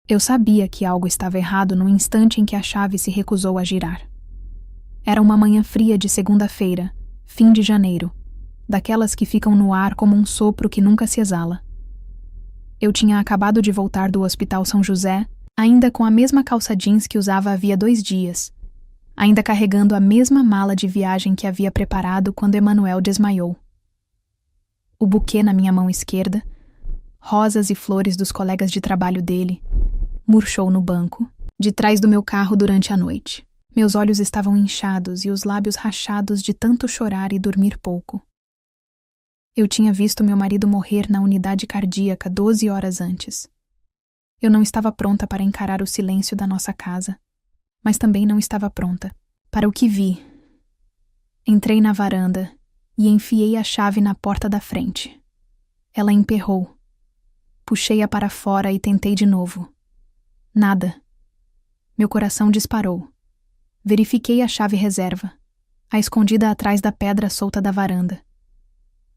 Eu sabia que algo estava errado no instante em que a chave se recusou a girar. Era uma manhã fria de segunda-feira, fim de janeiro, daquelas que ficam no ar como um sopro que nunca se exala. Eu tinha acabado de voltar do Hospital São José, ainda com a mesma calça jeans que usava havia 2 dias, ainda carregando a mesma mala de viagem que havia preparado quando Emanuel desmaiou. O buquê na minha mão esquerda, rosas e flores dos colegas de trabalho dele, murchou no banco, de trás do meu carro durante a noite. Meus olhos estavam inchados e os lábios rachados de tanto chorar e dormir pouco. Eu tinha visto meu marido morrer na unidade cardíaca 12 horas antes. Eu não estava pronta para encarar o silêncio da nossa casa, mas também não estava pronta para o que vi. Entrei na varanda e enfiei a chave na porta da frente. Ela emperrou. Puxei-a para fora e tentei de novo. Nada. Meu coração disparou. Verifiquei a chave reserva, a escondida atrás da pedra solta da varanda.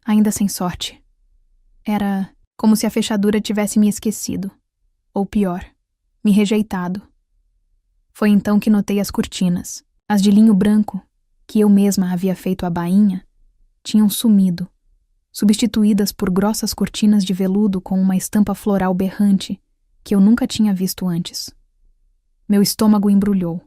Ainda sem sorte. Era como se a fechadura tivesse me esquecido. Ou pior, me rejeitado. Foi então que notei as cortinas, as de linho branco, que eu mesma havia feito a bainha, tinham sumido, substituídas por grossas cortinas de veludo com uma estampa floral berrante que eu nunca tinha visto antes. Meu estômago embrulhou.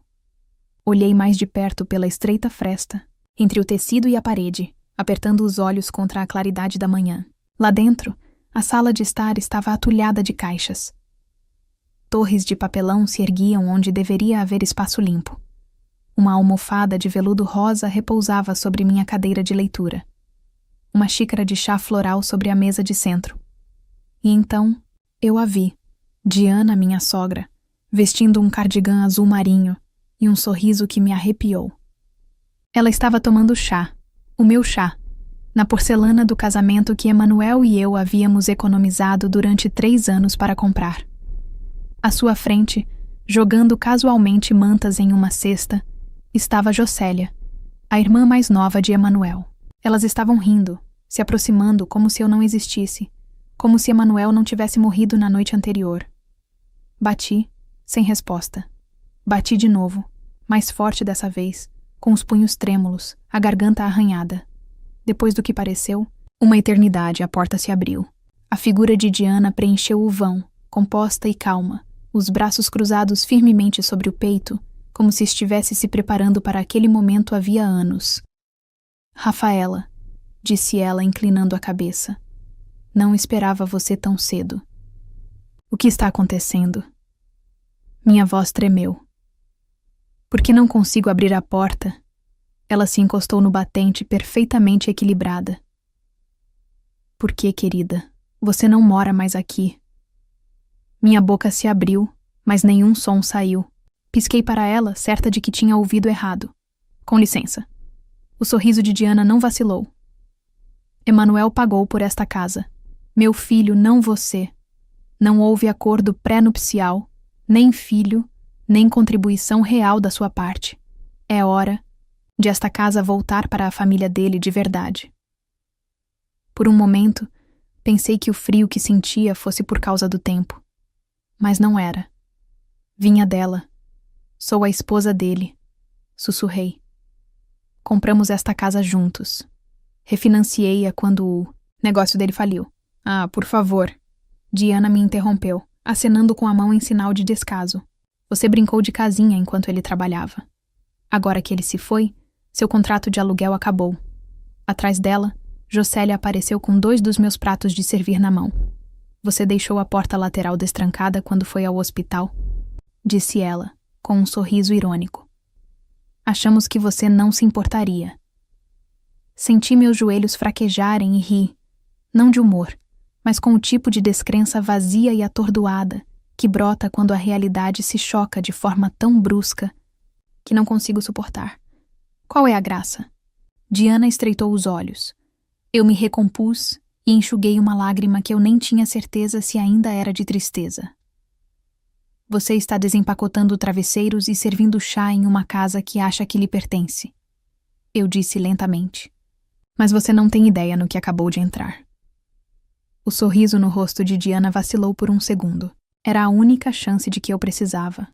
Olhei mais de perto pela estreita fresta, entre o tecido e a parede, apertando os olhos contra a claridade da manhã. Lá dentro, a sala de estar estava atulhada de caixas. Torres de papelão se erguiam onde deveria haver espaço limpo. Uma almofada de veludo rosa repousava sobre minha cadeira de leitura. Uma xícara de chá floral sobre a mesa de centro. E então, eu a vi, Diana, minha sogra, vestindo um cardigã azul marinho e um sorriso que me arrepiou. Ela estava tomando chá, o meu chá, na porcelana do casamento que Emanuel e eu havíamos economizado durante 3 anos para comprar. À sua frente, jogando casualmente mantas em uma cesta, estava Jocélia, a irmã mais nova de Emanuel. Elas estavam rindo, se aproximando como se eu não existisse, como se Emanuel não tivesse morrido na noite anterior. Bati, sem resposta. Bati de novo, mais forte dessa vez, com os punhos trêmulos, a garganta arranhada. Depois do que pareceu, uma eternidade, a porta se abriu. A figura de Diana preencheu o vão, composta e calma, os braços cruzados firmemente sobre o peito, como se estivesse se preparando para aquele momento havia anos. Rafaela, disse ela inclinando a cabeça. Não esperava você tão cedo. O que está acontecendo? Minha voz tremeu. Por que não consigo abrir a porta? Ela se encostou no batente perfeitamente equilibrada. Por que, querida? Você não mora mais aqui. Minha boca se abriu, mas nenhum som saiu. Pisquei para ela, certa de que tinha ouvido errado. Com licença. O sorriso de Diana não vacilou. Emanuel pagou por esta casa. Meu filho, não você. Não houve acordo pré-nupcial, nem filho, nem contribuição real da sua parte. É hora de esta casa voltar para a família dele de verdade. Por um momento, pensei que o frio que sentia fosse por causa do tempo. Mas não era. Vinha dela. Sou a esposa dele. Sussurrei. Compramos esta casa juntos. Refinanciei-a quando o negócio dele faliu. Ah, por favor. Diana me interrompeu, acenando com a mão em sinal de descaso. Você brincou de casinha enquanto ele trabalhava. Agora que ele se foi, seu contrato de aluguel acabou. Atrás dela, Jocélia apareceu com 2 dos meus pratos de servir na mão. Você deixou a porta lateral destrancada quando foi ao hospital? Disse ela, com um sorriso irônico. Achamos que você não se importaria. Senti meus joelhos fraquejarem e ri, não de humor, mas com o tipo de descrença vazia e atordoada que brota quando a realidade se choca de forma tão brusca que não consigo suportar. Qual é a graça? Diana estreitou os olhos. Eu me recompus e enxuguei uma lágrima que eu nem tinha certeza se ainda era de tristeza. Você está desempacotando travesseiros e servindo chá em uma casa que acha que lhe pertence. Eu disse lentamente. Mas você não tem ideia no que acabou de entrar. O sorriso no rosto de Diana vacilou por um segundo. Era a única chance de que eu precisava.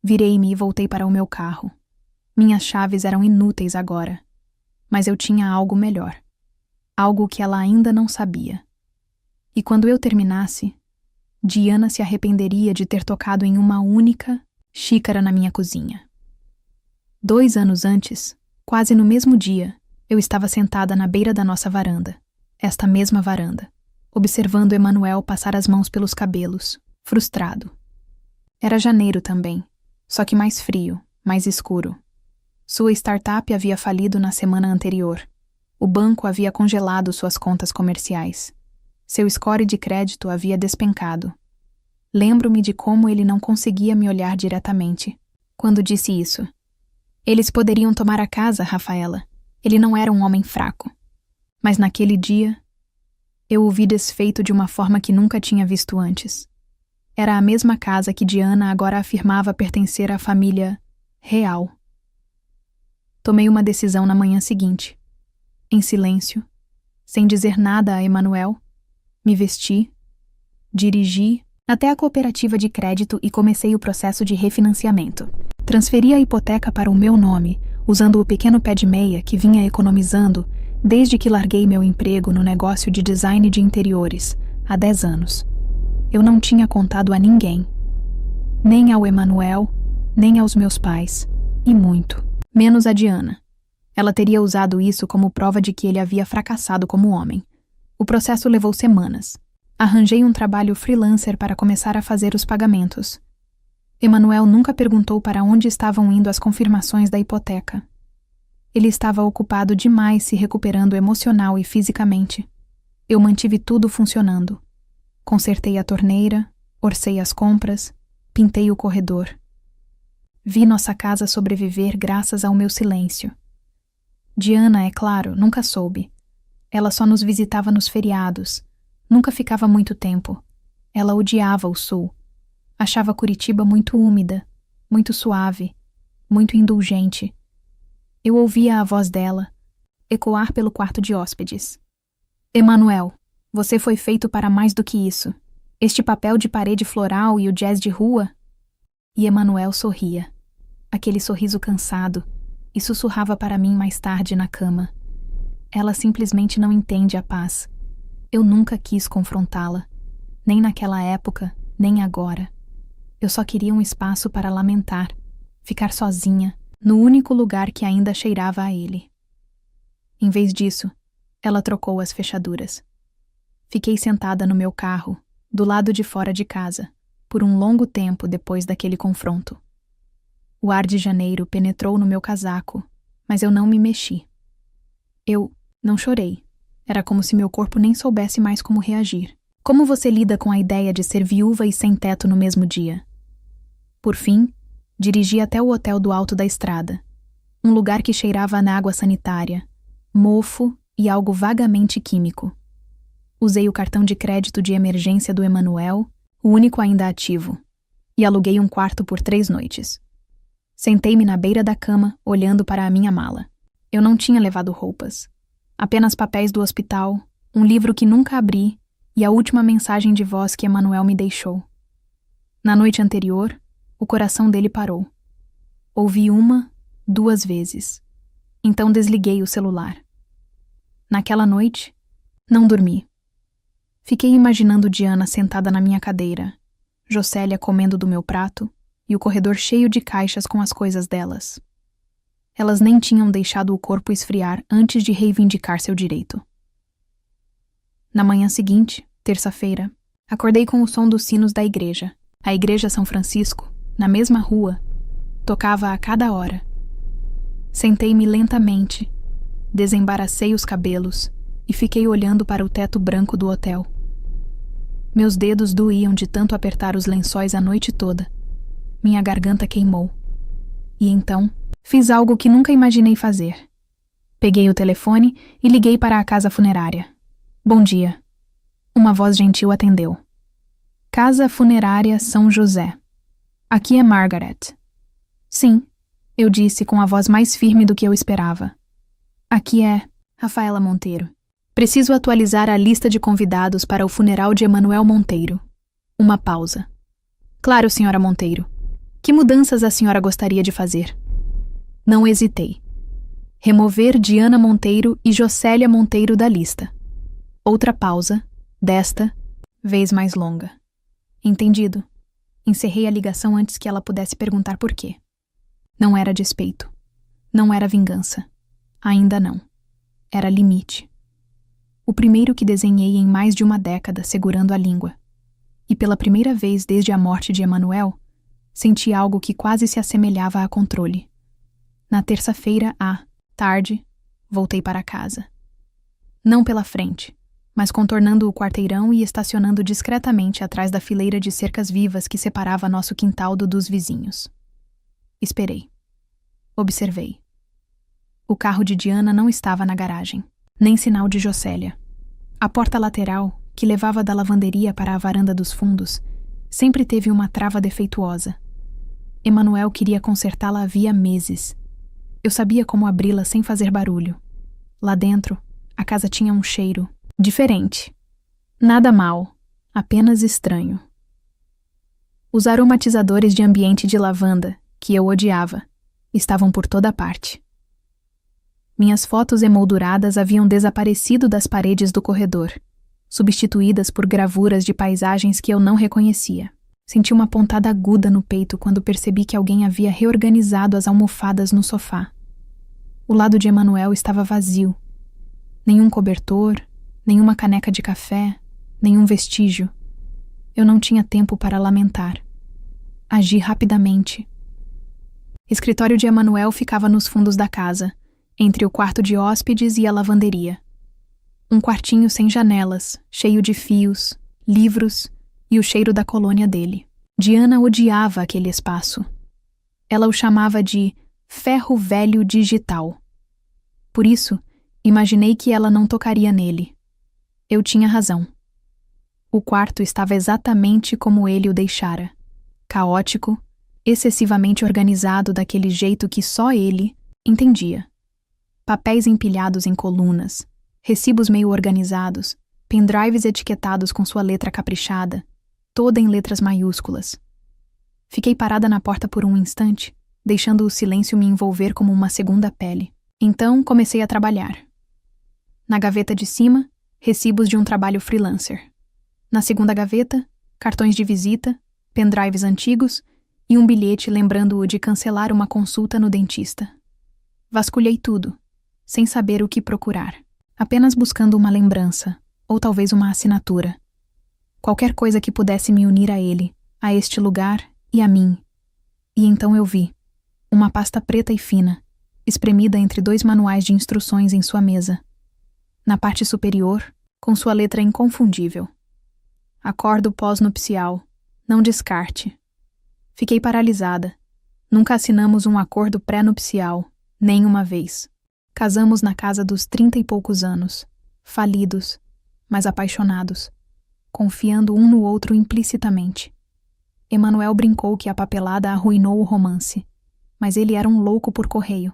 Virei-me e voltei para o meu carro. Minhas chaves eram inúteis agora, mas eu tinha algo melhor. Algo que ela ainda não sabia. E quando eu terminasse, Diana se arrependeria de ter tocado em uma única xícara na minha cozinha. 2 anos antes, quase no mesmo dia, eu estava sentada na beira da nossa varanda, esta mesma varanda, observando Emanuel passar as mãos pelos cabelos, frustrado. Era janeiro também, só que mais frio, mais escuro. Sua startup havia falido na semana anterior. O banco havia congelado suas contas comerciais. Seu score de crédito havia despencado. Lembro-me de como ele não conseguia me olhar diretamente quando disse isso. Eles poderiam tomar a casa, Rafaela. Ele não era um homem fraco. Mas naquele dia, eu o vi desfeito de uma forma que nunca tinha visto antes. Era a mesma casa que Diana agora afirmava pertencer à família real. Tomei uma decisão na manhã seguinte. Em silêncio, sem dizer nada a Emanuel, me vesti, dirigi até a cooperativa de crédito e comecei o processo de refinanciamento. Transferi a hipoteca para o meu nome, usando o pequeno pé de meia que vinha economizando desde que larguei meu emprego no negócio de design de interiores, há 10 anos. Eu não tinha contado a ninguém. Nem ao Emanuel, nem aos meus pais, e muito menos a Diana. Ela teria usado isso como prova de que ele havia fracassado como homem. O processo levou semanas. Arranjei um trabalho freelancer para começar a fazer os pagamentos. Emanuel nunca perguntou para onde estavam indo as confirmações da hipoteca. Ele estava ocupado demais se recuperando emocional e fisicamente. Eu mantive tudo funcionando. Consertei a torneira, orcei as compras, pintei o corredor. Vi nossa casa sobreviver graças ao meu silêncio. Diana, é claro, nunca soube. Ela só nos visitava nos feriados. Nunca ficava muito tempo. Ela odiava o sul. Achava Curitiba muito úmida, muito suave, muito indulgente. Eu ouvia a voz dela ecoar pelo quarto de hóspedes. Emanuel, você foi feito para mais do que isso. Este papel de parede floral e o jazz de rua? E Emanuel sorria. Aquele sorriso cansado, e sussurrava para mim mais tarde na cama. Ela simplesmente não entende a paz. Eu nunca quis confrontá-la, nem naquela época, nem agora. Eu só queria um espaço para lamentar, ficar sozinha, no único lugar que ainda cheirava a ele. Em vez disso, ela trocou as fechaduras. Fiquei sentada no meu carro, do lado de fora de casa, por um longo tempo depois daquele confronto. O ar de janeiro penetrou no meu casaco, mas eu não me mexi. Eu não chorei. Era como se meu corpo nem soubesse mais como reagir. Como você lida com a ideia de ser viúva e sem teto no mesmo dia? Por fim, dirigi até o hotel do alto da estrada, um lugar que cheirava na água sanitária, mofo e algo vagamente químico. Usei o cartão de crédito de emergência do Emanuel, o único ainda ativo, e aluguei um quarto por 3 noites. Sentei-me na beira da cama, olhando para a minha mala. Eu não tinha levado roupas. Apenas papéis do hospital, um livro que nunca abri e a última mensagem de voz que Emanuel me deixou. Na noite anterior, o coração dele parou. Ouvi 1, 2 vezes. Então desliguei o celular. Naquela noite, não dormi. Fiquei imaginando Diana sentada na minha cadeira, Jocélia comendo do meu prato e o corredor cheio de caixas com as coisas delas. Elas nem tinham deixado o corpo esfriar antes de reivindicar seu direito. Na manhã seguinte, terça-feira, acordei com o som dos sinos da igreja. A Igreja São Francisco, na mesma rua, tocava a cada hora. Sentei-me lentamente, desembaracei os cabelos e fiquei olhando para o teto branco do hotel. Meus dedos doíam de tanto apertar os lençóis a noite toda. Minha garganta queimou. E então, fiz algo que nunca imaginei fazer. Peguei o telefone e liguei para a casa funerária. Bom dia. Uma voz gentil atendeu. Casa Funerária São José. Aqui é Margaret. Sim, eu disse com a voz mais firme do que eu esperava. Aqui é Rafaela Monteiro. Preciso atualizar a lista de convidados para o funeral de Emanuel Monteiro. Uma pausa. Claro, senhora Monteiro. Que mudanças a senhora gostaria de fazer? Não hesitei. Remover Diana Monteiro e Jocélia Monteiro da lista. Outra pausa, desta vez mais longa. Entendido. Encerrei a ligação antes que ela pudesse perguntar por quê. Não era despeito. Não era vingança. Ainda não. Era limite. O primeiro que desenhei em mais de uma década segurando a língua. E pela primeira vez desde a morte de Emanuel, senti algo que quase se assemelhava a controle. Na terça-feira, à tarde, voltei para casa. Não pela frente, mas contornando o quarteirão e estacionando discretamente atrás da fileira de cercas vivas que separava nosso quintal do dos vizinhos. Esperei. Observei. O carro de Diana não estava na garagem, nem sinal de Jocélia. A porta lateral, que levava da lavanderia para a varanda dos fundos, sempre teve uma trava defeituosa. Emanuel queria consertá-la havia meses. Eu sabia como abri-la sem fazer barulho. Lá dentro, a casa tinha um cheiro diferente. Nada mal, apenas estranho. Os aromatizadores de ambiente de lavanda, que eu odiava, estavam por toda parte. Minhas fotos emolduradas haviam desaparecido das paredes do corredor, substituídas por gravuras de paisagens que eu não reconhecia. Senti uma pontada aguda no peito quando percebi que alguém havia reorganizado as almofadas no sofá. O lado de Emanuel estava vazio. Nenhum cobertor, nenhuma caneca de café, nenhum vestígio. Eu não tinha tempo para lamentar. Agi rapidamente. O escritório de Emanuel ficava nos fundos da casa, entre o quarto de hóspedes e a lavanderia. Um quartinho sem janelas, cheio de fios, livros e o cheiro da colônia dele. Diana odiava aquele espaço. Ela o chamava de ferro velho digital. Por isso, imaginei que ela não tocaria nele. Eu tinha razão. O quarto estava exatamente como ele o deixara. Caótico, excessivamente organizado daquele jeito que só ele entendia. Papéis empilhados em colunas, recibos meio organizados, pendrives etiquetados com sua letra caprichada, toda em letras maiúsculas. Fiquei parada na porta por um instante, deixando o silêncio me envolver como uma segunda pele. Então comecei a trabalhar. Na gaveta de cima, recibos de um trabalho freelancer. Na segunda gaveta, cartões de visita, pendrives antigos e um bilhete lembrando-o de cancelar uma consulta no dentista. Vasculhei tudo, sem saber o que procurar, apenas buscando uma lembrança, ou talvez uma assinatura. Qualquer coisa que pudesse me unir a ele, a este lugar e a mim. E então eu vi uma pasta preta e fina, espremida entre dois manuais de instruções em sua mesa. Na parte superior, com sua letra inconfundível. Acordo pós-nupcial. Não descarte. Fiquei paralisada. Nunca assinamos um acordo pré-nupcial, nem uma vez. Casamos na casa dos 30 e poucos anos, falidos, mas apaixonados, confiando um no outro implicitamente. Emanuel brincou que a papelada arruinou o romance, mas ele era um louco por correio.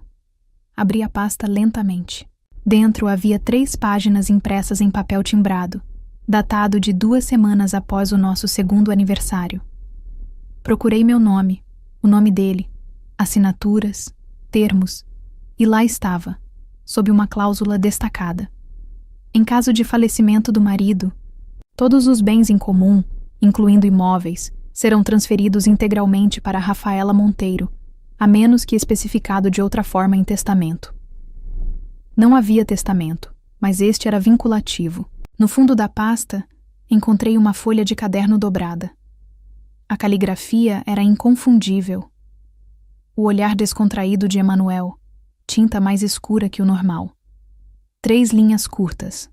Abri a pasta lentamente. Dentro havia 3 páginas impressas em papel timbrado, datado de 2 semanas após o nosso 2º aniversário. Procurei meu nome, o nome dele, assinaturas, termos, e lá estava, sob uma cláusula destacada. Em caso de falecimento do marido, todos os bens em comum, incluindo imóveis, serão transferidos integralmente para Rafaela Monteiro, a menos que especificado de outra forma em testamento. Não havia testamento, mas este era vinculativo. No fundo da pasta, encontrei uma folha de caderno dobrada. A caligrafia era inconfundível. O olhar descontraído de Emanuel, tinta mais escura que o normal. 3 linhas curtas.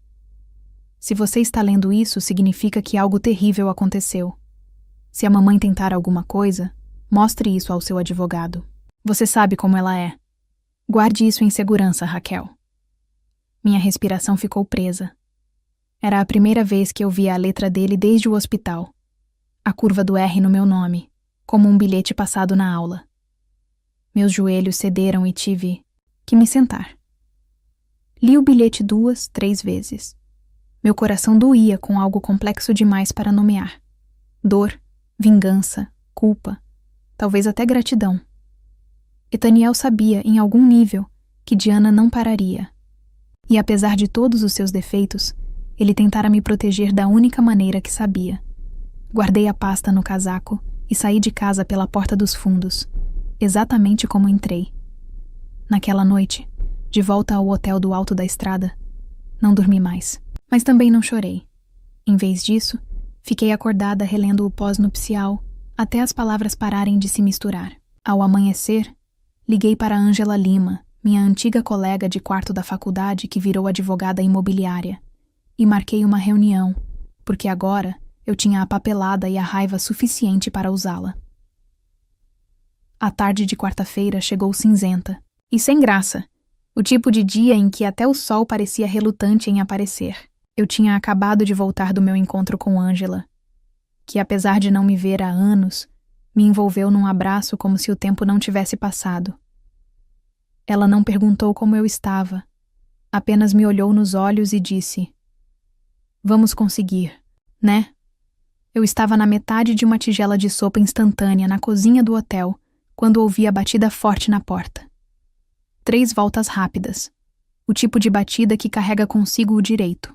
Se você está lendo isso, significa que algo terrível aconteceu. Se a mamãe tentar alguma coisa, mostre isso ao seu advogado. Você sabe como ela é. Guarde isso em segurança, Raquel. Minha respiração ficou presa. Era a primeira vez que eu via a letra dele desde o hospital. A curva do R no meu nome, como um bilhete passado na aula. Meus joelhos cederam e tive que me sentar. Li o bilhete 2, 3 vezes. Meu coração doía com algo complexo demais para nomear. Dor, vingança, culpa, talvez até gratidão. Ethaniel sabia, em algum nível, que Diana não pararia. E apesar de todos os seus defeitos, ele tentara me proteger da única maneira que sabia. Guardei a pasta no casaco e saí de casa pela porta dos fundos, exatamente como entrei. Naquela noite, de volta ao hotel do alto da estrada, não dormi mais, mas também não chorei. Em vez disso, fiquei acordada relendo o pós-nupcial até as palavras pararem de se misturar. Ao amanhecer, liguei para Ângela Lima, minha antiga colega de quarto da faculdade que virou advogada imobiliária, e marquei uma reunião, porque agora eu tinha a papelada e a raiva suficiente para usá-la. A tarde de quarta-feira chegou cinzenta e sem graça, o tipo de dia em que até o sol parecia relutante em aparecer. Eu tinha acabado de voltar do meu encontro com Ângela, que apesar de não me ver há anos, me envolveu num abraço como se o tempo não tivesse passado. Ela não perguntou como eu estava, apenas me olhou nos olhos e disse: "Vamos conseguir, né?" Eu estava na metade de uma tigela de sopa instantânea na cozinha do hotel, quando ouvi a batida forte na porta. 3 voltas rápidas, o tipo de batida que carrega consigo o direito.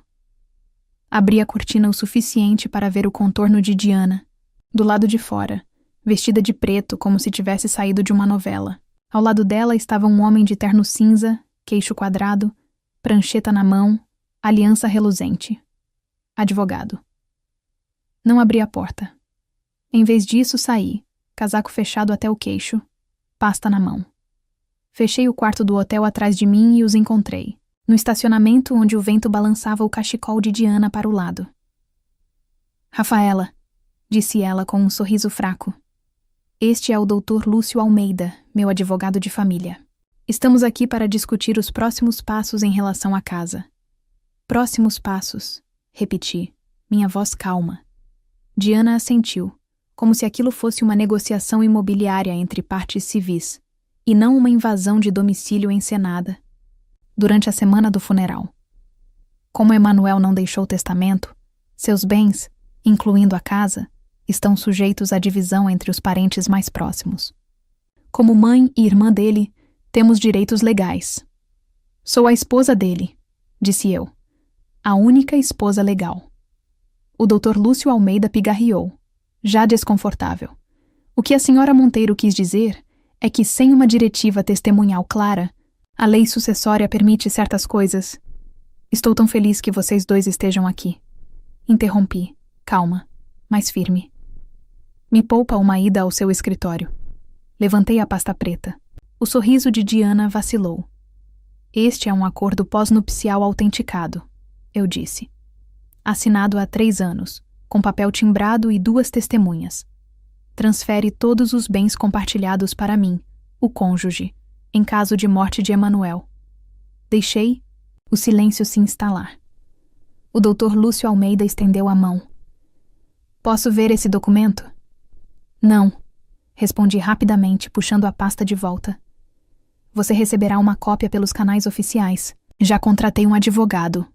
Abri a cortina o suficiente para ver o contorno de Diana, do lado de fora, vestida de preto como se tivesse saído de uma novela. Ao lado dela estava um homem de terno cinza, queixo quadrado, prancheta na mão, aliança reluzente. Advogado. Não abri a porta. Em vez disso, saí, casaco fechado até o queixo, pasta na mão. Fechei o quarto do hotel atrás de mim e os encontrei, no estacionamento onde o vento balançava o cachecol de Diana para o lado. "Rafaela", disse ela com um sorriso fraco. "Este é o Dr. Lúcio Almeida, meu advogado de família. Estamos aqui para discutir os próximos passos em relação à casa." "Próximos passos", repeti, minha voz calma. Diana assentiu, como se aquilo fosse uma negociação imobiliária entre partes civis, e não uma invasão de domicílio encenada. Durante a semana do funeral. Como Emanuel não deixou testamento, seus bens, incluindo a casa, estão sujeitos à divisão entre os parentes mais próximos. Como mãe e irmã dele, temos direitos legais. "Sou a esposa dele", disse eu. "A única esposa legal." O Dr. Lúcio Almeida pigarreou, já desconfortável. "O que a senhora Monteiro quis dizer é que, sem uma diretiva testemunhal clara, a lei sucessória permite certas coisas. Estou tão feliz que vocês dois estejam aqui." Interrompi, calma, mais firme. "Me poupa uma ida ao seu escritório." Levantei a pasta preta. O sorriso de Diana vacilou. "Este é um acordo pós-nupcial autenticado", eu disse. "Assinado há 3 anos, com papel timbrado e 2 testemunhas. Transfere todos os bens compartilhados para mim, o cônjuge, em caso de morte de Emanuel." Deixei o silêncio se instalar. O Dr. Lúcio Almeida estendeu a mão. "Posso ver esse documento?" "Não", respondi rapidamente, puxando a pasta de volta. "Você receberá uma cópia pelos canais oficiais. Já contratei um advogado."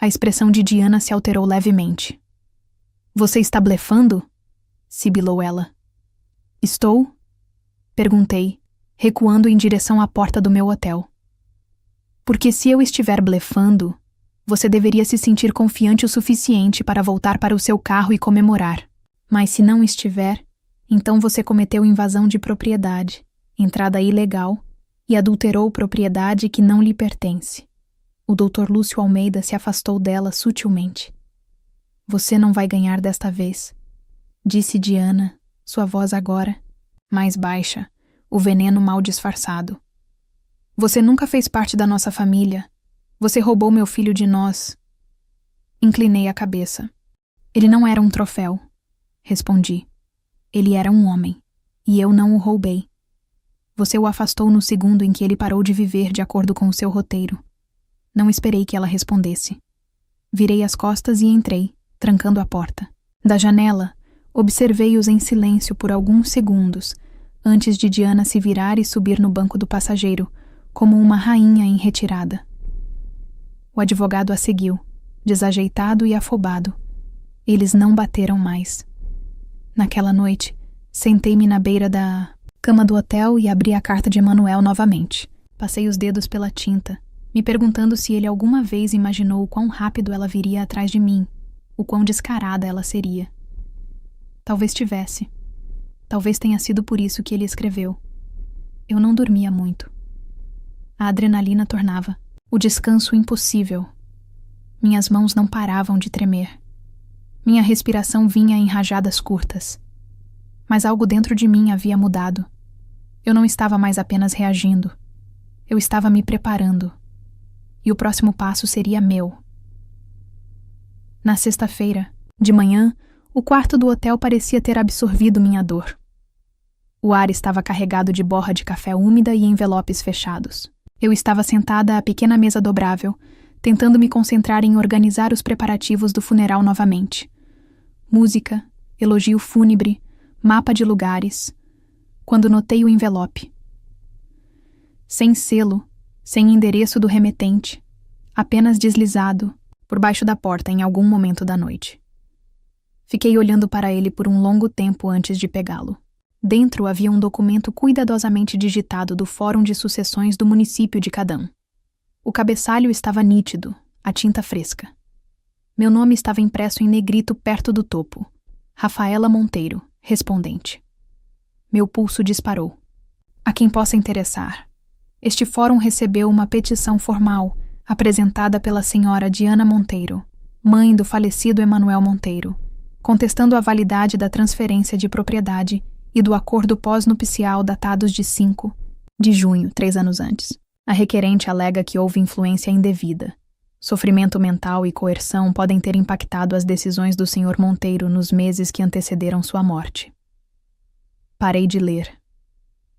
A expressão de Diana se alterou levemente. "Você está blefando?" sibilou ela. "Estou?" perguntei, recuando em direção à porta do meu hotel. "Porque se eu estiver blefando, você deveria se sentir confiante o suficiente para voltar para o seu carro e comemorar. Mas se não estiver, então você cometeu invasão de propriedade, entrada ilegal, e adulterou propriedade que não lhe pertence." O Dr. Lúcio Almeida se afastou dela sutilmente. "Você não vai ganhar desta vez", disse Diana, sua voz agora mais baixa, o veneno mal disfarçado. "Você nunca fez parte da nossa família. Você roubou meu filho de nós." Inclinei a cabeça. "Ele não era um troféu", respondi. "Ele era um homem, e eu não o roubei. Você o afastou no segundo em que ele parou de viver de acordo com o seu roteiro." Não esperei que ela respondesse. Virei as costas e entrei, trancando a porta. Da janela, observei-os em silêncio por alguns segundos, antes de Diana se virar e subir no banco do passageiro, como uma rainha em retirada. O advogado a seguiu, desajeitado e afobado. Eles não bateram mais. Naquela noite, sentei-me na beira da cama do hotel e abri a carta de Emanuel novamente. Passei os dedos pela tinta, me perguntando se ele alguma vez imaginou o quão rápido ela viria atrás de mim, o quão descarada ela seria. Talvez tivesse. Talvez tenha sido por isso que ele escreveu. Eu não dormia muito. A adrenalina tornava o descanso impossível. Minhas mãos não paravam de tremer. Minha respiração vinha em rajadas curtas. Mas algo dentro de mim havia mudado. Eu não estava mais apenas reagindo. Eu estava me preparando. E o próximo passo seria meu. Na sexta-feira, de manhã, o quarto do hotel parecia ter absorvido minha dor. O ar estava carregado de borra de café úmida e envelopes fechados. Eu estava sentada à pequena mesa dobrável, tentando me concentrar em organizar os preparativos do funeral novamente. Música, elogio fúnebre, mapa de lugares, quando notei o envelope. Sem selo, sem endereço do remetente, apenas deslizado por baixo da porta em algum momento da noite. Fiquei olhando para ele por um longo tempo antes de pegá-lo. Dentro havia um documento cuidadosamente digitado do Fórum de Sucessões do município de Cadã. O cabeçalho estava nítido, a tinta fresca. Meu nome estava impresso em negrito perto do topo. Rafaela Monteiro, respondente. Meu pulso disparou. A quem possa interessar. Este fórum recebeu uma petição formal, apresentada pela senhora Diana Monteiro, mãe do falecido Emanuel Monteiro, contestando a validade da transferência de propriedade e do acordo pós-nupcial datados de 5 de junho, 3 anos antes. A requerente alega que houve influência indevida. Sofrimento mental e coerção podem ter impactado as decisões do Sr. Monteiro nos meses que antecederam sua morte. Parei de ler.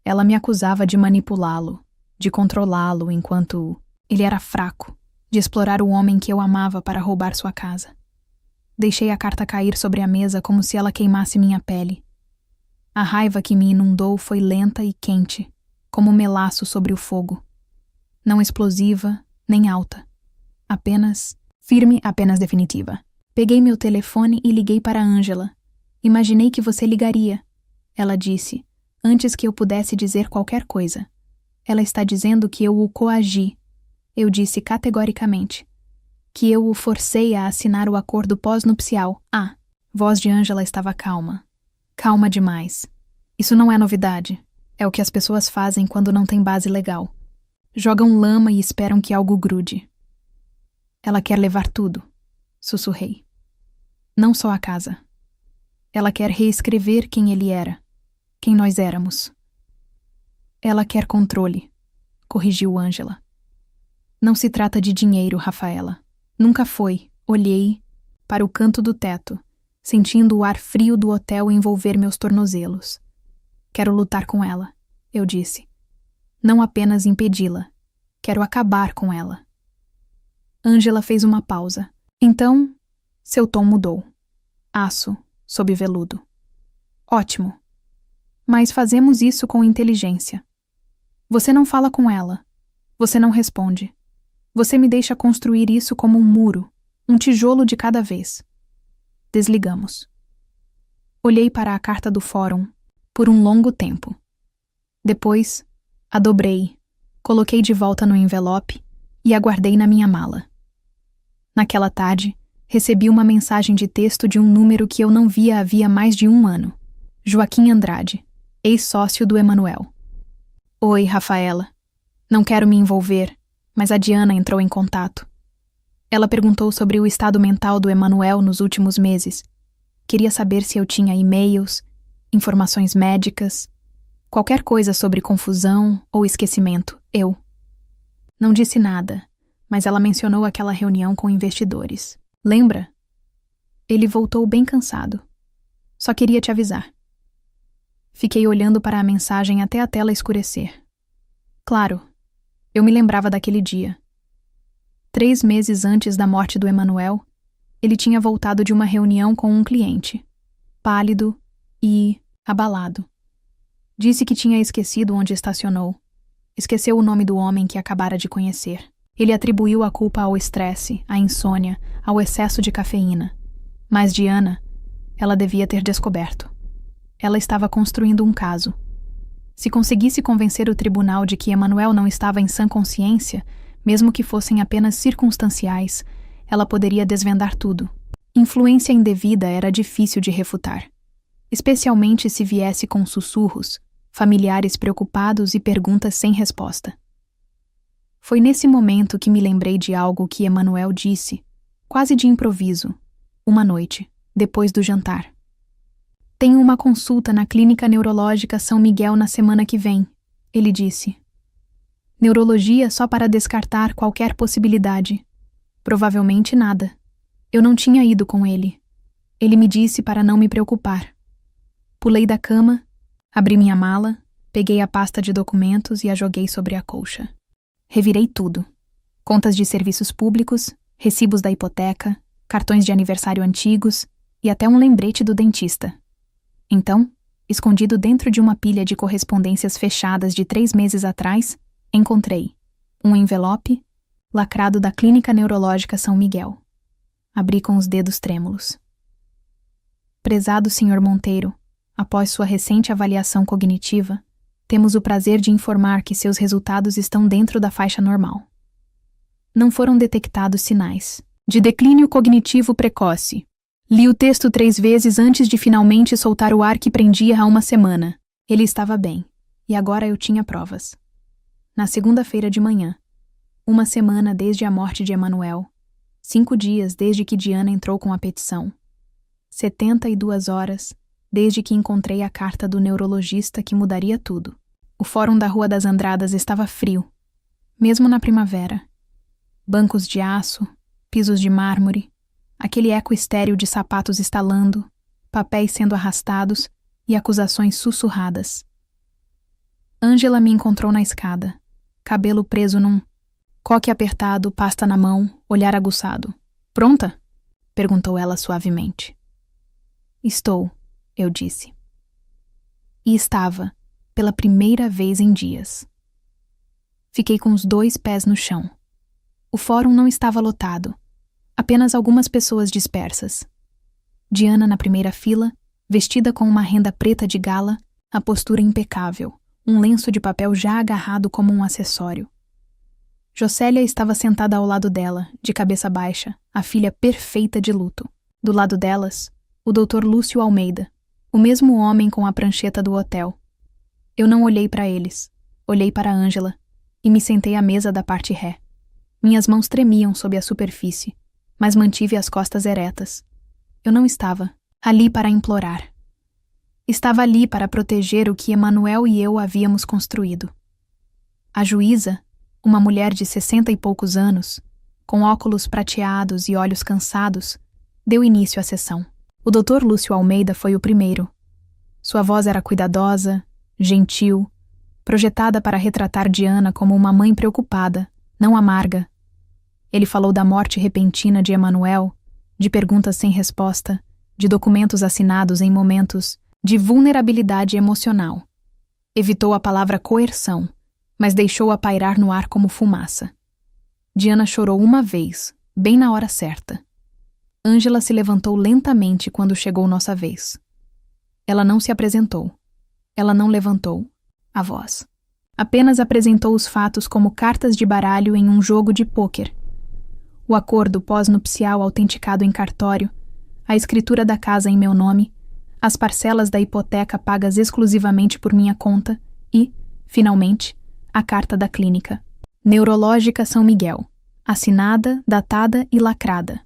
Ela me acusava de manipulá-lo, de controlá-lo enquanto ele era fraco, de explorar o homem que eu amava para roubar sua casa. Deixei a carta cair sobre a mesa como se ela queimasse minha pele. A raiva que me inundou foi lenta e quente, como um melaço sobre o fogo. Não explosiva, nem alta. Apenas firme, apenas definitiva. Peguei meu telefone e liguei para Ângela. Imaginei que você ligaria, ela disse, antes que eu pudesse dizer qualquer coisa. Ela está dizendo que eu o coagi. Eu disse categoricamente. Que eu o forcei a assinar o acordo pós-nupcial. Ah, voz de Ângela estava calma. Calma demais. Isso não é novidade. É o que as pessoas fazem quando não tem base legal. Jogam lama e esperam que algo grude. Ela quer levar tudo, sussurrei. Não só a casa. Ela quer reescrever quem ele era, quem nós éramos. Ela quer controle, corrigiu Ângela. Não se trata de dinheiro, Rafaela. Nunca foi. Olhei para o canto do teto, sentindo o ar frio do hotel envolver meus tornozelos. Quero lutar com ela, eu disse. Não apenas impedi-la. Quero acabar com ela. Ângela fez uma pausa. Então, seu tom mudou. Aço, sob veludo. Ótimo. Mas fazemos isso com inteligência. Você não fala com ela. Você não responde. Você me deixa construir isso como um muro, um tijolo de cada vez. Desligamos. Olhei para a carta do fórum por um longo tempo. Depois, a dobrei, coloquei de volta no envelope e a guardei na minha mala. Naquela tarde, recebi uma mensagem de texto de um número que eu não via havia mais de 1 ano. Joaquim Andrade, ex-sócio do Emanuel. Oi, Rafaela. Não quero me envolver, mas a Diana entrou em contato. Ela perguntou sobre o estado mental do Emanuel nos últimos meses. Queria saber se eu tinha e-mails, informações médicas, qualquer coisa sobre confusão ou esquecimento. Eu não disse nada, mas ela mencionou aquela reunião com investidores. Lembra? Ele voltou bem cansado. Só queria te avisar. Fiquei olhando para a mensagem até a tela escurecer. Claro, eu me lembrava daquele dia. 3 meses antes da morte do Emanuel, ele tinha voltado de uma reunião com um cliente, pálido e abalado. Disse que tinha esquecido onde estacionou. Esqueceu o nome do homem que acabara de conhecer. Ele atribuiu a culpa ao estresse, à insônia, ao excesso de cafeína. Mas Diana, ela devia ter descoberto. Ela estava construindo um caso. Se conseguisse convencer o tribunal de que Emanuel não estava em sã consciência, mesmo que fossem apenas circunstanciais, ela poderia desvendar tudo. Influência indevida era difícil de refutar, especialmente se viesse com sussurros, familiares preocupados e perguntas sem resposta. Foi nesse momento que me lembrei de algo que Emanuel disse, quase de improviso, uma noite, depois do jantar. Tenho uma consulta na Clínica Neurológica São Miguel na semana que vem, ele disse. Neurologia só para descartar qualquer possibilidade. Provavelmente nada. Eu não tinha ido com ele. Ele me disse para não me preocupar. Pulei da cama, abri minha mala, peguei a pasta de documentos e a joguei sobre a colcha. Revirei tudo. Contas de serviços públicos, recibos da hipoteca, cartões de aniversário antigos e até um lembrete do dentista. Então, escondido dentro de uma pilha de correspondências fechadas de 3 meses atrás, encontrei um envelope lacrado da Clínica Neurológica São Miguel. Abri com os dedos trêmulos. Prezado Sr. Monteiro, após sua recente avaliação cognitiva, temos o prazer de informar que seus resultados estão dentro da faixa normal. Não foram detectados sinais de declínio cognitivo precoce. Li o texto 3 vezes antes de finalmente soltar o ar que prendia há uma semana. Ele estava bem, e agora eu tinha provas. Na segunda-feira de manhã, uma semana desde a morte de Emanuel, 5 dias desde que Diana entrou com a petição, 72 horas desde que encontrei a carta do neurologista que mudaria tudo. O fórum da Rua das Andradas estava frio, mesmo na primavera. Bancos de aço, pisos de mármore, aquele eco estéril de sapatos estalando, papéis sendo arrastados e acusações sussurradas. Ângela me encontrou na escada, cabelo preso num coque apertado, pasta na mão, olhar aguçado. Pronta? Perguntou ela suavemente. Estou, eu disse. E estava, pela primeira vez em dias. Fiquei com os 2 pés no chão. O fórum não estava lotado. Apenas algumas pessoas dispersas. Diana na primeira fila, vestida com uma renda preta de gala, a postura impecável, um lenço de papel já agarrado como um acessório. Jocélia estava sentada ao lado dela, de cabeça baixa, a filha perfeita de luto. Do lado delas, o Dr. Lúcio Almeida, o mesmo homem com a prancheta do hotel. Eu não olhei para eles, olhei para Ângela e me sentei à mesa da parte ré. Minhas mãos tremiam sob a superfície, mas mantive as costas eretas. Eu não estava ali para implorar. Estava ali para proteger o que Emanuel e eu havíamos construído. A juíza, uma mulher de 60 e poucos anos, com óculos prateados e olhos cansados, deu início à sessão. O Dr. Lúcio Almeida foi o primeiro. Sua voz era cuidadosa, gentil, projetada para retratar Diana como uma mãe preocupada, não amarga. Ele falou da morte repentina de Emanuel, de perguntas sem resposta, de documentos assinados em momentos de vulnerabilidade emocional. Evitou a palavra coerção, mas deixou-a pairar no ar como fumaça. Diana chorou uma vez, bem na hora certa. Ângela se levantou lentamente quando chegou nossa vez. Ela não se apresentou. Ela não levantou a voz. Apenas apresentou os fatos como cartas de baralho em um jogo de pôquer. O acordo pós-nupcial autenticado em cartório, a escritura da casa em meu nome, as parcelas da hipoteca pagas exclusivamente por minha conta e, finalmente, a carta da clínica. Neurológica São Miguel, assinada, datada e lacrada.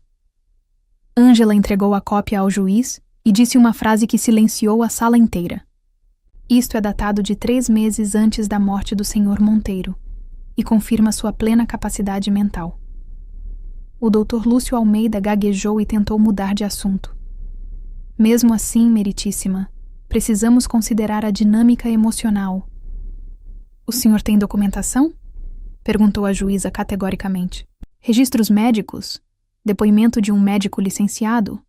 Ângela entregou a cópia ao juiz e disse uma frase que silenciou a sala inteira. Isto é datado de 3 meses antes da morte do Sr. Monteiro e confirma sua plena capacidade mental. O Dr. Lúcio Almeida gaguejou e tentou mudar de assunto. Mesmo assim, meritíssima, precisamos considerar a dinâmica emocional. O senhor tem documentação? Perguntou a juíza categoricamente. Registros médicos? Depoimento de um médico licenciado?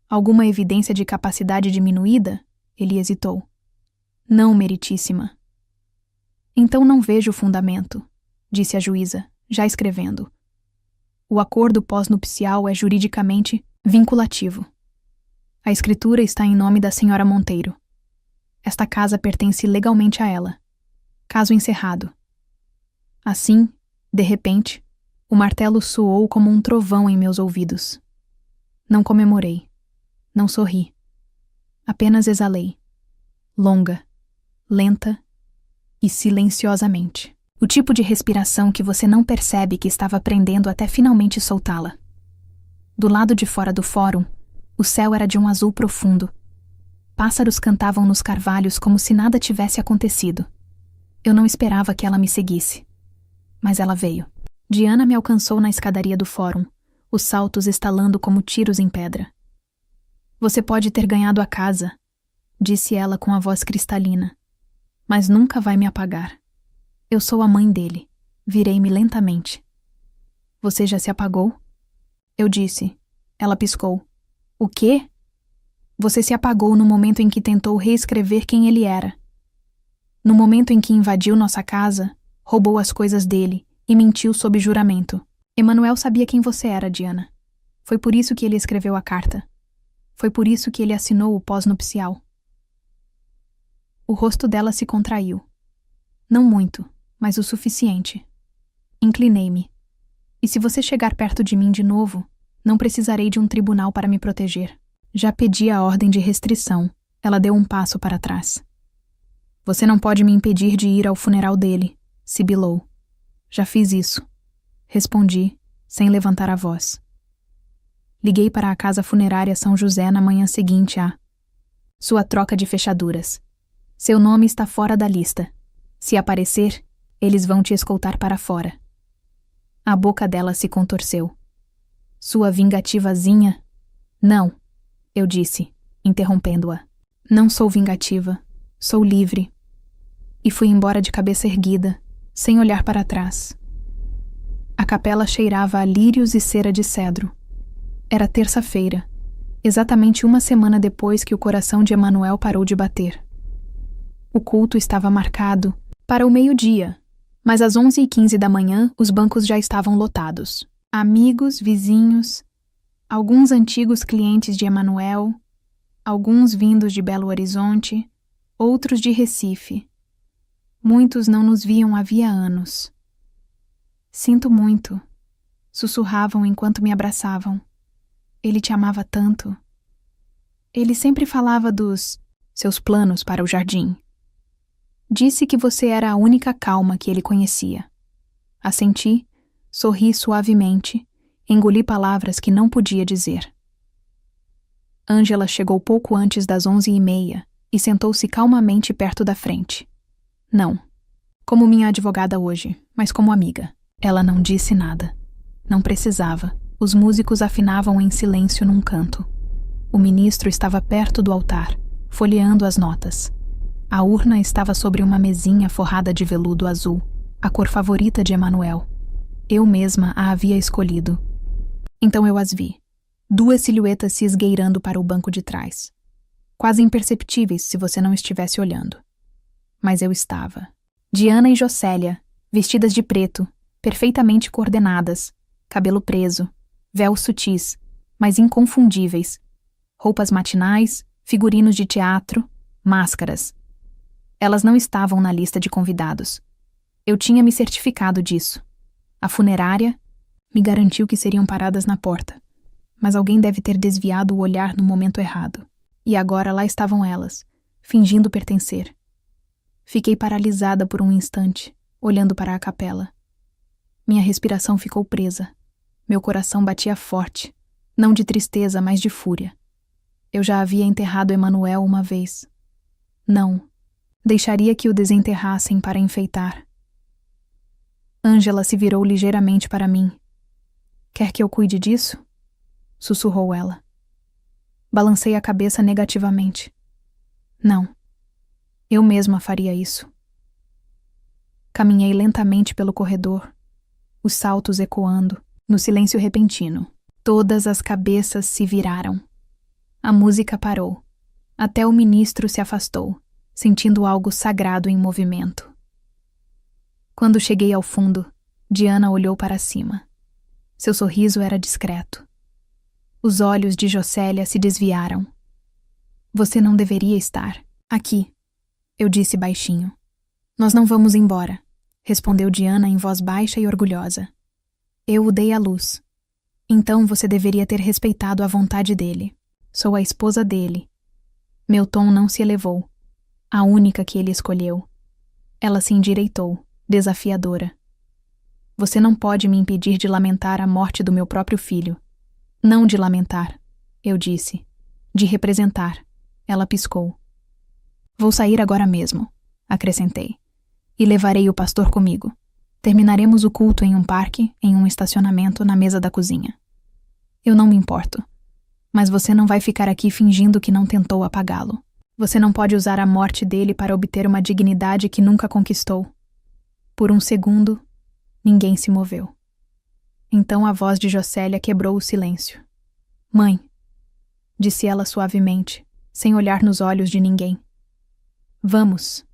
Alguma evidência de capacidade diminuída? Ele hesitou. Não, meritíssima. Então não vejo fundamento, disse a juíza, já escrevendo. O acordo pós-nupcial é juridicamente vinculativo. A escritura está em nome da senhora Monteiro. Esta casa pertence legalmente a ela. Caso encerrado. Assim, de repente, o martelo soou como um trovão em meus ouvidos. Não comemorei. Não sorri. Apenas exalei. Longa, lenta e silenciosamente. O tipo de respiração que você não percebe que estava aprendendo até finalmente soltá-la. Do lado de fora do fórum, o céu era de um azul profundo. Pássaros cantavam nos carvalhos como se nada tivesse acontecido. Eu não esperava que ela me seguisse. Mas ela veio. Diana me alcançou na escadaria do fórum, os saltos estalando como tiros em pedra. Você pode ter ganhado a casa, disse ela com a voz cristalina, mas nunca vai me apagar. Eu sou a mãe dele. Virei-me lentamente. Você já se apagou? Eu disse. Ela piscou. O quê? Você se apagou no momento em que tentou reescrever quem ele era. No momento em que invadiu nossa casa, roubou as coisas dele e mentiu sob juramento. Emanuel sabia quem você era, Diana. Foi por isso que ele escreveu a carta. Foi por isso que ele assinou o pós-nupcial. O rosto dela se contraiu. Não muito, mas o suficiente. Inclinei-me. E se você chegar perto de mim de novo, não precisarei de um tribunal para me proteger. Já pedi a ordem de restrição. Ela deu um passo para trás. Você não pode me impedir de ir ao funeral dele, sibilou. Já fiz isso. Respondi, sem levantar a voz. Liguei para a casa funerária São José na manhã seguinte a sua troca de fechaduras. Seu nome está fora da lista. Se aparecer, eles vão te escoltar para fora. A boca dela se contorceu. Sua vingativazinha? Não, eu disse, interrompendo-a. Não sou vingativa. Sou livre. E fui embora de cabeça erguida, sem olhar para trás. A capela cheirava a lírios e cera de cedro. Era terça-feira, exatamente uma semana depois que o coração de Emanuel parou de bater. O culto estava marcado para o meio-dia, mas às 11h15 da manhã os bancos já estavam lotados. Amigos, vizinhos, alguns antigos clientes de Emanuel, alguns vindos de Belo Horizonte, outros de Recife. Muitos não nos viam havia anos. Sinto muito, sussurravam enquanto me abraçavam. Ele te amava tanto. Ele sempre falava dos seus planos para o jardim. Disse que você era a única calma que ele conhecia. Assenti, sorri suavemente, engoli palavras que não podia dizer. Ângela chegou pouco antes das 11h30 e sentou-se calmamente perto da frente. Não, como minha advogada hoje, mas como amiga. Ela não disse nada. Não precisava. Os músicos afinavam em silêncio num canto. O ministro estava perto do altar, folheando as notas. A urna estava sobre uma mesinha forrada de veludo azul, a cor favorita de Emanuel. Eu mesma a havia escolhido. Então eu as vi. 2 silhuetas se esgueirando para o banco de trás. Quase imperceptíveis se você não estivesse olhando. Mas eu estava. Diana e Jocélia, vestidas de preto, perfeitamente coordenadas, cabelo preso, véus sutis, mas inconfundíveis, roupas matinais, figurinos de teatro, máscaras. Elas não estavam na lista de convidados. Eu tinha me certificado disso. A funerária me garantiu que seriam paradas na porta, mas alguém deve ter desviado o olhar no momento errado. E agora lá estavam elas, fingindo pertencer. Fiquei paralisada por um instante, olhando para a capela. Minha respiração ficou presa. Meu coração batia forte, não de tristeza, mas de fúria. Eu já havia enterrado Emanuel uma vez. Não, deixaria que o desenterrassem para enfeitar. Ângela se virou ligeiramente para mim. Quer que eu cuide disso? Sussurrou ela. Balancei a cabeça negativamente. Não, eu mesma faria isso. Caminhei lentamente pelo corredor, os saltos ecoando, no silêncio repentino. Todas as cabeças se viraram. A música parou. Até o ministro se afastou, sentindo algo sagrado em movimento. Quando cheguei ao fundo, Diana olhou para cima. Seu sorriso era discreto. Os olhos de Jocélia se desviaram. Você não deveria estar aqui, Eu disse baixinho. Nós não vamos embora, respondeu Diana em voz baixa e orgulhosa. Eu o dei à luz. Então você deveria ter respeitado a vontade dele. Sou a esposa dele. Meu tom não se elevou. A única que ele escolheu. Ela se endireitou, desafiadora. Você não pode me impedir de lamentar a morte do meu próprio filho. Não de lamentar, eu disse. De representar. Ela piscou. Vou sair agora mesmo, acrescentei. E levarei o pastor comigo. Terminaremos o culto em um parque, em um estacionamento, na mesa da cozinha. Eu não me importo. Mas você não vai ficar aqui fingindo que não tentou apagá-lo. Você não pode usar a morte dele para obter uma dignidade que nunca conquistou. Por um segundo, ninguém se moveu. Então a voz de Jocélia quebrou o silêncio. Mãe, disse ela suavemente, sem olhar nos olhos de ninguém. Vamos.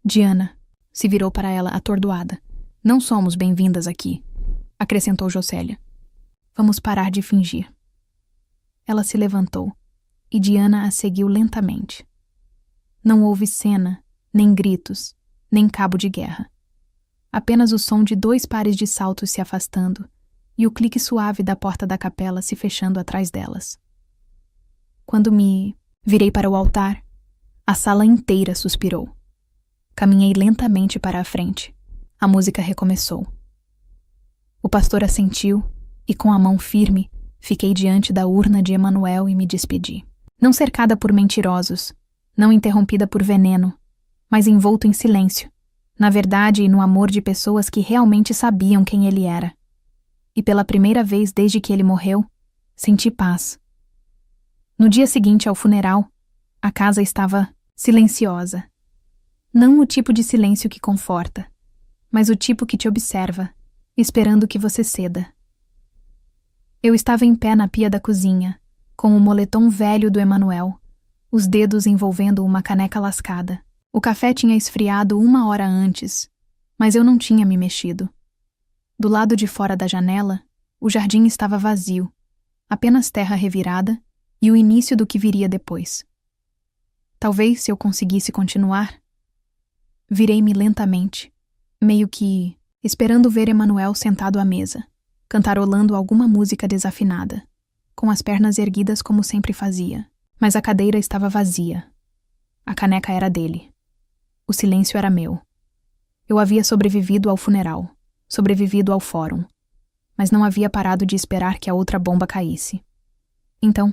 Diana se virou para ela atordoada. Não somos bem-vindas aqui, acrescentou Jocélia. Vamos parar de fingir. Ela se levantou, e Diana a seguiu lentamente. Não houve cena, nem gritos, nem cabo de guerra. Apenas o som de 2 pares de saltos se afastando e o clique suave da porta da capela se fechando atrás delas. Quando me virei para o altar, a sala inteira suspirou. Caminhei lentamente para a frente. A música recomeçou. O pastor assentiu e, com a mão firme, fiquei diante da urna de Emanuel e me despedi. Não cercada por mentirosos, não interrompida por veneno, mas envolto em silêncio, na verdade e no amor de pessoas que realmente sabiam quem ele era. E pela primeira vez desde que ele morreu, senti paz. No dia seguinte ao funeral, a casa estava silenciosa. Não o tipo de silêncio que conforta, mas o tipo que te observa, esperando que você ceda. Eu estava em pé na pia da cozinha, com o moletom velho do Emanuel, os dedos envolvendo uma caneca lascada. O café tinha esfriado 1 hora antes, mas eu não tinha me mexido. Do lado de fora da janela, o jardim estava vazio, apenas terra revirada e o início do que viria depois. Talvez se eu conseguisse continuar. Virei-me lentamente, meio que esperando ver Emanuel sentado à mesa, cantarolando alguma música desafinada, com as pernas erguidas como sempre fazia. Mas a cadeira estava vazia. A caneca era dele. O silêncio era meu. Eu havia sobrevivido ao funeral, sobrevivido ao fórum, mas não havia parado de esperar que a outra bomba caísse. Então,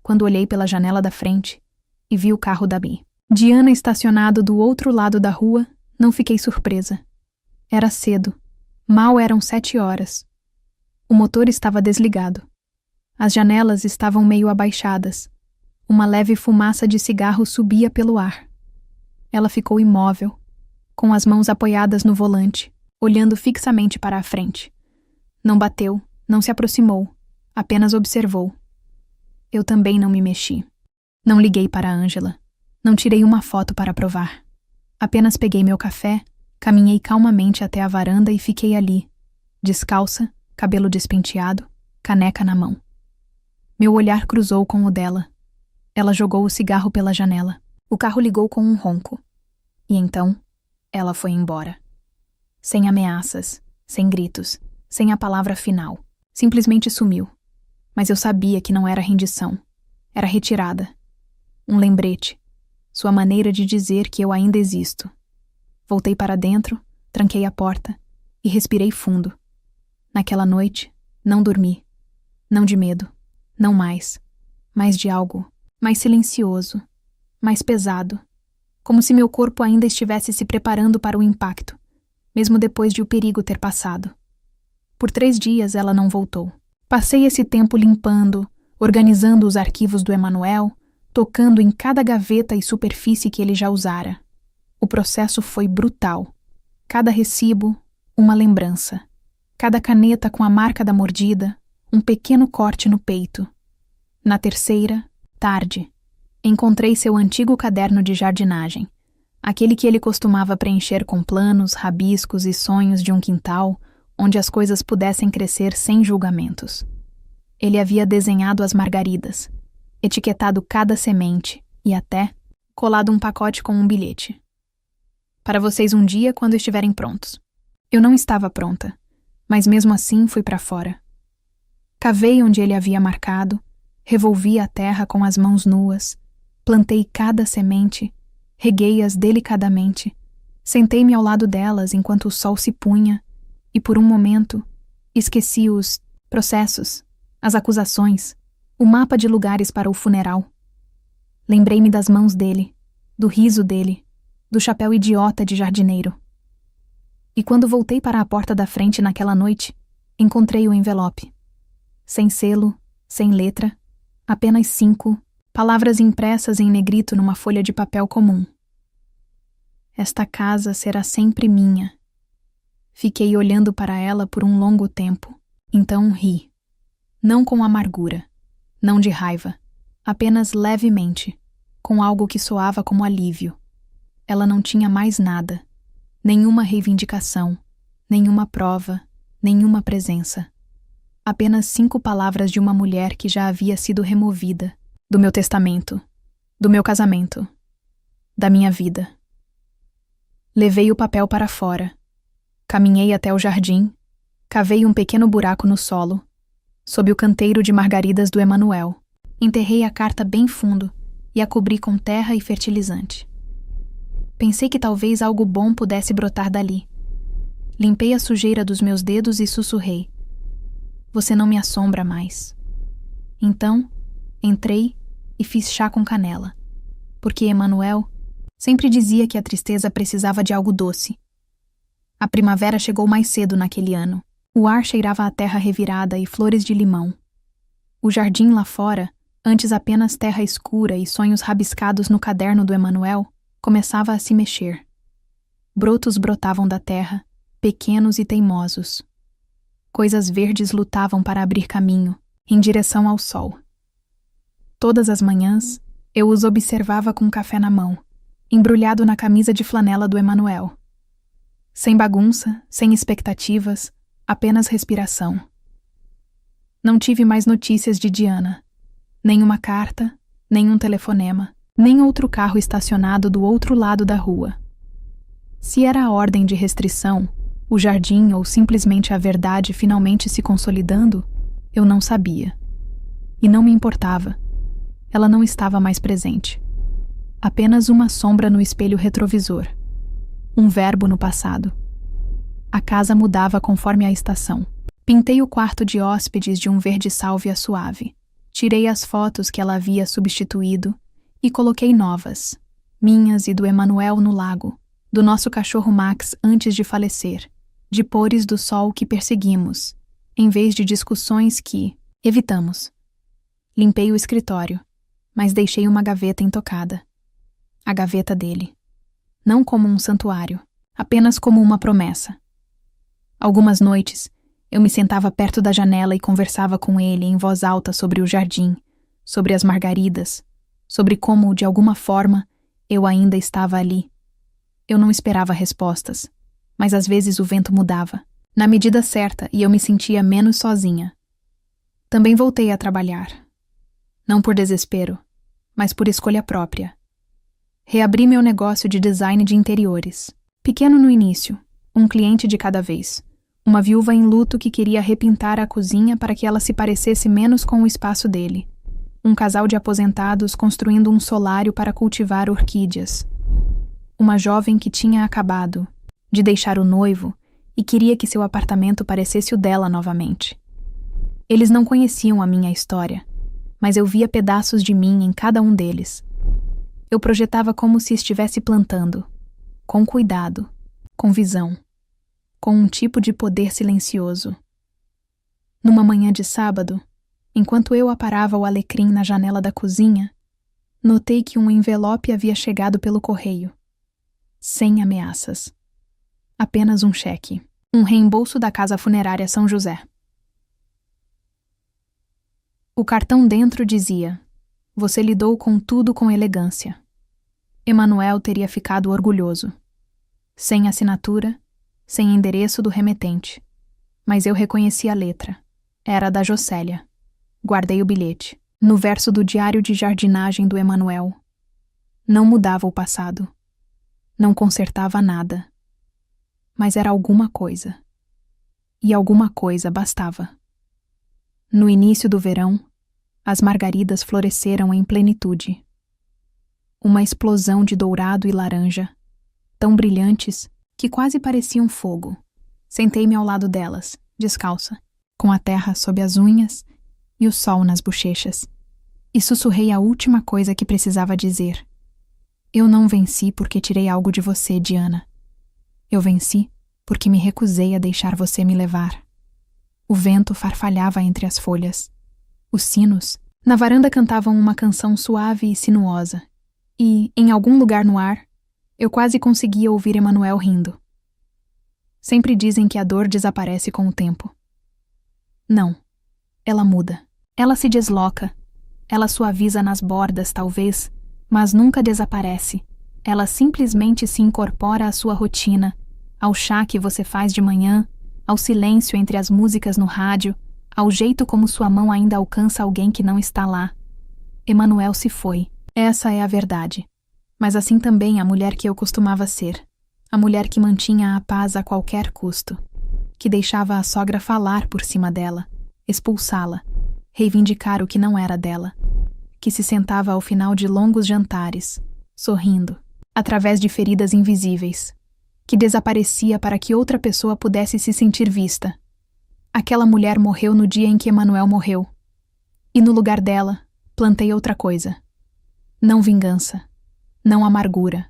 quando olhei pela janela da frente e vi o carro da Mi, Diana estacionado do outro lado da rua, não fiquei surpresa. Era cedo. Mal eram 7 horas. O motor estava desligado. As janelas estavam meio abaixadas. Uma leve fumaça de cigarro subia pelo ar. Ela ficou imóvel, com as mãos apoiadas no volante, olhando fixamente para a frente. Não bateu, não se aproximou, apenas observou. Eu também não me mexi. Não liguei para Ângela. Não tirei uma foto para provar. Apenas peguei meu café, caminhei calmamente até a varanda e fiquei ali, descalça, cabelo despenteado, caneca na mão. Meu olhar cruzou com o dela. Ela jogou o cigarro pela janela. O carro ligou com um ronco. E então, ela foi embora. Sem ameaças, sem gritos, sem a palavra final. Simplesmente sumiu. Mas eu sabia que não era rendição. Era retirada. Um lembrete. Sua maneira de dizer que eu ainda existo. Voltei para dentro, tranquei a porta e respirei fundo. Naquela noite, não dormi. Não de medo. Não mais. Mas de algo mais silencioso, mais pesado, como se meu corpo ainda estivesse se preparando para o impacto, mesmo depois de o perigo ter passado. Por 3 dias ela não voltou. Passei esse tempo limpando, organizando os arquivos do Emanuel, tocando em cada gaveta e superfície que ele já usara. O processo foi brutal. Cada recibo, uma lembrança. Cada caneta com a marca da mordida, um pequeno corte no peito. Na terceira, tarde, encontrei seu antigo caderno de jardinagem, aquele que ele costumava preencher com planos, rabiscos e sonhos de um quintal onde as coisas pudessem crescer sem julgamentos. Ele havia desenhado as margaridas, etiquetado cada semente e até colado um pacote com um bilhete. Para vocês um dia quando estiverem prontos. Eu não estava pronta, mas mesmo assim fui para fora. Cavei onde ele havia marcado, revolvi a terra com as mãos nuas, plantei cada semente, reguei-as delicadamente, sentei-me ao lado delas enquanto o sol se punha e, por um momento, esqueci os processos, as acusações, o mapa de lugares para o funeral. Lembrei-me das mãos dele, do riso dele, do chapéu idiota de jardineiro. E quando voltei para a porta da frente naquela noite, encontrei o envelope. Sem selo, sem letra, apenas 5 palavras impressas em negrito numa folha de papel comum. Esta casa será sempre minha. Fiquei olhando para ela por um longo tempo, então ri. Não com amargura, não de raiva, apenas levemente, com algo que soava como alívio. Ela não tinha mais nada, nenhuma reivindicação, nenhuma prova, nenhuma presença. Apenas 5 palavras de uma mulher que já havia sido removida do meu testamento, do meu casamento, da minha vida. Levei o papel para fora, caminhei até o jardim, cavei um pequeno buraco no solo, sob o canteiro de margaridas do Emanuel, enterrei a carta bem fundo e a cobri com terra e fertilizante. Pensei que talvez algo bom pudesse brotar dali. Limpei a sujeira dos meus dedos e sussurrei: "Você não me assombra mais." Então, entrei e fiz chá com canela, porque Emanuel sempre dizia que a tristeza precisava de algo doce. A primavera chegou mais cedo naquele ano. O ar cheirava a terra revirada e flores de limão. O jardim lá fora, antes apenas terra escura e sonhos rabiscados no caderno do Emanuel, começava a se mexer. Brotos brotavam da terra, pequenos e teimosos. Coisas verdes lutavam para abrir caminho, em direção ao sol. Todas as manhãs, eu os observava com café na mão, embrulhado na camisa de flanela do Emanuel. Sem bagunça, sem expectativas, apenas respiração. Não tive mais notícias de Diana. Nenhuma carta, nenhum telefonema, nem outro carro estacionado do outro lado da rua. Se era a ordem de restrição, o jardim ou simplesmente a verdade finalmente se consolidando, eu não sabia. E não me importava. Ela não estava mais presente. Apenas uma sombra no espelho retrovisor. Um verbo no passado. A casa mudava conforme a estação. Pintei o quarto de hóspedes de um verde sálvia suave. Tirei as fotos que ela havia substituído e coloquei novas, minhas e do Emanuel no lago, do nosso cachorro Max antes de falecer, de pores do sol que perseguimos, em vez de discussões que evitamos. Limpei o escritório, mas deixei uma gaveta intocada. A gaveta dele. Não como um santuário, apenas como uma promessa. Algumas noites, eu me sentava perto da janela e conversava com ele em voz alta sobre o jardim, sobre as margaridas, sobre como, de alguma forma, eu ainda estava ali. Eu não esperava respostas, mas às vezes o vento mudava, na medida certa, e eu me sentia menos sozinha. Também voltei a trabalhar. Não por desespero, mas por escolha própria. Reabri meu negócio de design de interiores. Pequeno no início, um cliente de cada vez. Uma viúva em luto que queria repintar a cozinha para que ela se parecesse menos com o espaço dele. Um casal de aposentados construindo um solário para cultivar orquídeas. Uma jovem que tinha acabado de deixar o noivo e queria que seu apartamento parecesse o dela novamente. Eles não conheciam a minha história, mas eu via pedaços de mim em cada um deles. Eu projetava como se estivesse plantando, com cuidado, com visão, com um tipo de poder silencioso. Numa manhã de sábado, enquanto eu aparava o alecrim na janela da cozinha, notei que um envelope havia chegado pelo correio. Sem ameaças. Apenas um cheque. Um reembolso da casa funerária São José. O cartão dentro dizia: "Você lidou com tudo com elegância." Emanuel teria ficado orgulhoso. Sem assinatura, sem endereço do remetente. Mas eu reconheci a letra. Era da Jocélia. Guardei o bilhete. No verso do diário de jardinagem do Emanuel. Não mudava o passado. Não consertava nada. Mas era alguma coisa. E alguma coisa bastava. No início do verão, as margaridas floresceram em plenitude. Uma explosão de dourado e laranja, tão brilhantes que quase pareciam fogo. Sentei-me ao lado delas, descalça, com a terra sob as unhas e o sol nas bochechas, e sussurrei a última coisa que precisava dizer. Eu não venci porque tirei algo de você, Diana. Eu venci porque me recusei a deixar você me levar. O vento farfalhava entre as folhas. Os sinos, na varanda, cantavam uma canção suave e sinuosa, e, em algum lugar no ar, eu quase conseguia ouvir Emanuel rindo. Sempre dizem que a dor desaparece com o tempo. Não. Ela muda. Ela se desloca. Ela suaviza nas bordas, talvez, mas nunca desaparece. Ela simplesmente se incorpora à sua rotina, ao chá que você faz de manhã, ao silêncio entre as músicas no rádio, ao jeito como sua mão ainda alcança alguém que não está lá. Emanuel se foi. Essa é a verdade. Mas assim também a mulher que eu costumava ser. A mulher que mantinha a paz a qualquer custo. Que deixava a sogra falar por cima dela, expulsá-la, reivindicar o que não era dela. Que se sentava ao final de longos jantares, sorrindo, através de feridas invisíveis. Que desaparecia para que outra pessoa pudesse se sentir vista. Aquela mulher morreu no dia em que Emanuel morreu. E no lugar dela, plantei outra coisa. Não vingança. Não amargura.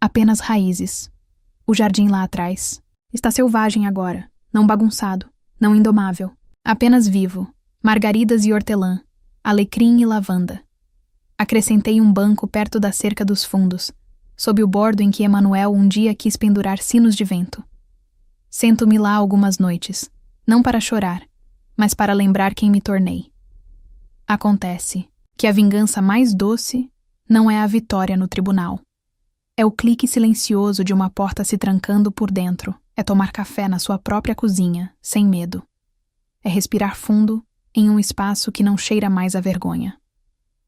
Apenas raízes. O jardim lá atrás. Está selvagem agora. Não bagunçado. Não indomável. Apenas vivo. Margaridas e hortelã. Alecrim e lavanda. Acrescentei um banco perto da cerca dos fundos, sob o bordo em que Emanuel um dia quis pendurar sinos de vento. Sento-me lá algumas noites, não para chorar, mas para lembrar quem me tornei. Acontece que a vingança mais doce não é a vitória no tribunal. É o clique silencioso de uma porta se trancando por dentro. É tomar café na sua própria cozinha, sem medo. É respirar fundo em um espaço que não cheira mais a vergonha.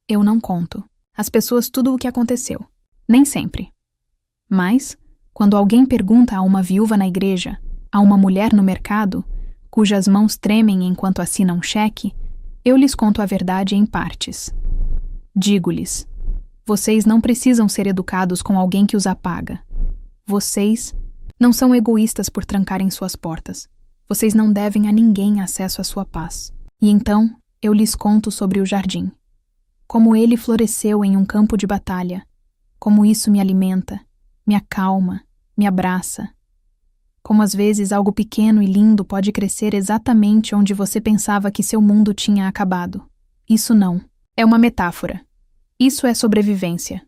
Eu não conto às pessoas tudo o que aconteceu. Nem sempre. Mas, quando alguém pergunta a uma viúva na igreja, a uma mulher no mercado, cujas mãos tremem enquanto assinam um cheque, eu lhes conto a verdade em partes. Digo-lhes: vocês não precisam ser educados com alguém que os apaga. Vocês não são egoístas por trancarem suas portas. Vocês não devem a ninguém acesso à sua paz. E então, eu lhes conto sobre o jardim. Como ele floresceu em um campo de batalha. Como isso me alimenta, me acalma, me abraça. Como às vezes algo pequeno e lindo pode crescer exatamente onde você pensava que seu mundo tinha acabado. Isso não. É uma metáfora. Isso é sobrevivência.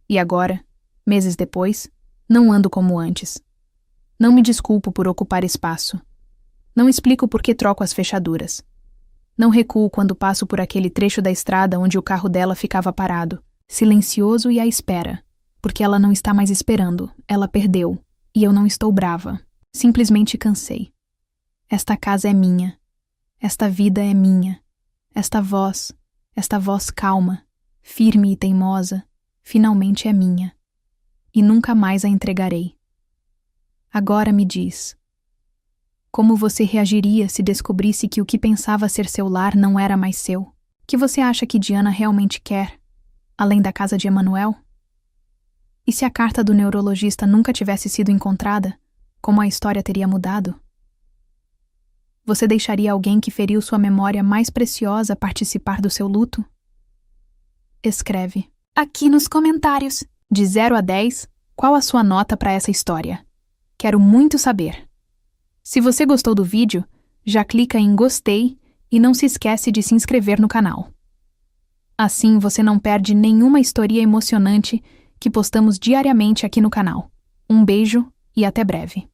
E agora, meses depois, não ando como antes. Não me desculpo por ocupar espaço. Não explico por que troco as fechaduras. Não recuo quando passo por aquele trecho da estrada onde o carro dela ficava parado, silencioso e à espera. Porque ela não está mais esperando, ela perdeu, e eu não estou brava. Simplesmente cansei. Esta casa é minha. Esta vida é minha. Esta voz calma, firme e teimosa, finalmente é minha. E nunca mais a entregarei. Agora me diz. Como você reagiria se descobrisse que o que pensava ser seu lar não era mais seu? Que você acha que Diana realmente quer, além da casa de Emanuel? E se a carta do neurologista nunca tivesse sido encontrada, como a história teria mudado? Você deixaria alguém que feriu sua memória mais preciosa participar do seu luto? Escreve aqui nos comentários, de 0 a 10, qual a sua nota para essa história. Quero muito saber. Se você gostou do vídeo, já clica em gostei e não se esquece de se inscrever no canal. Assim você não perde nenhuma história emocionante que postamos diariamente aqui no canal. Um beijo e até breve.